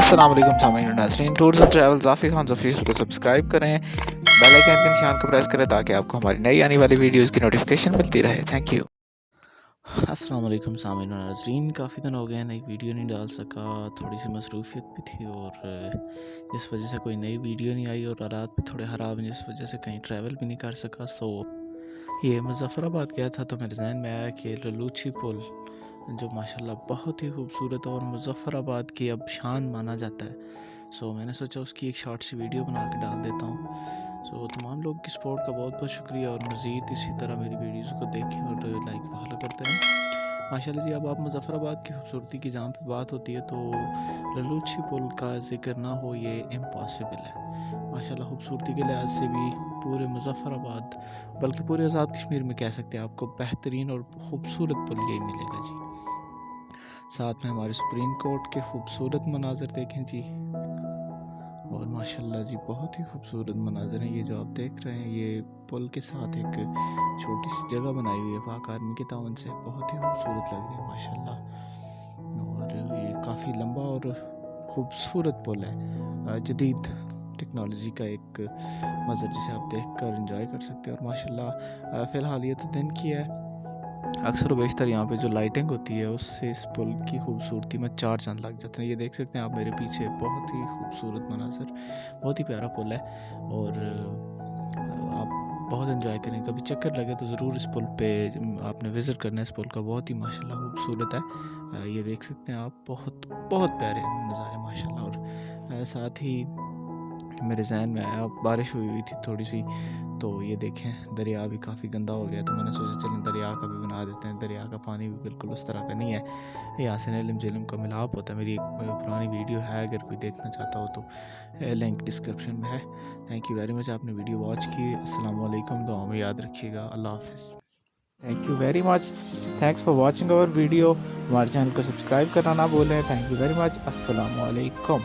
अस्सलाम वालेकुम सामीन और नाज़रीन, टूर्स एंड ट्रैवल्स ज़ाफ़ी खान ज़फ़ीर को सब्सक्राइब करें, बेल आइकन के निशान को प्रेस करें ताकि आपको हमारी नई आने वाली वीडियोस की नोटिफिकेशन मिलती रहे। Thank you. अस्सलाम वालेकुम सामीन और नाज़रीन, काफ़ी दिन हो गए नई वीडियो नहीं डाल सका, थोड़ी सी मसरूफियत भी थी और जिस वजह से कोई नई वीडियो नहीं आई और हालात भी थोड़े ख़राब हैं जिस वजह से कहीं ट्रैवल भी नहीं कर सका। सो ये मुज़फ़्फ़राबाद गया था तो मेरे जहन में आया कि ललूची पुल जो माशाल्लाह बहुत ही खूबसूरत है और मुज़फ़्फ़राबाद की अब शान माना जाता है। सो मैंने सोचा उसकी एक शॉर्ट सी वीडियो बना के डाल देता हूँ। सो तमाम लोगों की सपोर्ट का बहुत बहुत शुक्रिया और मज़ीद इसी तरह मेरी वीडियोज़ को देखें और लाइक फॉलो करते रहें। माशाल्लाह जी, अब आप मुज़फ़्फ़राबाद की खूबसूरती की जहाँ पे बात होती है तो ललूची पुल का ज़िक्र ना हो ये इम्पॉसिबल है। माशाल्लाह खूबसूरती के लिहाज से भी पूरे मुज़फ़्फ़राबाद बल्कि पूरे आज़ाद कश्मीर में कह सकते हैं आपको बेहतरीन और खूबसूरत पुल यही मिलेगा जी। साथ में हमारे सुप्रीम कोर्ट के खूबसूरत मनाज़र देखें जी, और माशाल्लाह जी बहुत ही खूबसूरत मनाज़र हैं। ये जो आप देख रहे हैं ये पुल के साथ एक छोटी सी जगह बनाई हुई है पाक आर्मी के तावन से, बहुत ही खूबसूरत लग रही है माशाल्लाह। और ये काफ़ी लंबा और खूबसूरत पुल है, जदीद टेक्नोलॉजी का एक मज़र जिसे आप देख कर इंजॉय कर सकते हैं। और माशाल्लाह फ़िलहाल ये तो दिन की है, अक्सर व बेशतर यहाँ पे जो लाइटिंग होती है उससे इस पुल की खूबसूरती में चार चांद लग जाते हैं। ये देख सकते हैं आप मेरे पीछे, बहुत ही खूबसूरत मनाज़र, बहुत ही प्यारा पुल है और आप बहुत एंजॉय करें। कभी चक्कर लगे तो ज़रूर इस पुल पे आपने विज़िट करना है। इस पुल का बहुत ही माशाल्लाह खूबसूरत है। ये देख सकते हैं आप, बहुत बहुत प्यारे नज़ारे माशाल्लाह। और साथ ही मेरे जहन में आया, बारिश हुई थी थोड़ी सी तो ये देखें दरिया भी काफ़ी गंदा हो गया, तो मैंने सोचा चलें दरिया का भी बना देते हैं। दरिया का पानी भी बिल्कुल उस तरह का नहीं है, यहाँ से नीलम झेलम का मिलाप होता है। मेरी एक पुरानी वीडियो है, अगर कोई देखना चाहता हो तो लिंक डिस्क्रिप्शन में है। थैंक यू वेरी मच, आपने वीडियो वॉच की। अस्सलाम वालेकुम, दुआ में याद रखिएगा। अल्लाह हाफ़िज़। Thank you very much, thanks for watching our video. हमारे चैनल को सब्सक्राइब करना ना भूलें। Thank you very much. अस्सलाम वालेकुम।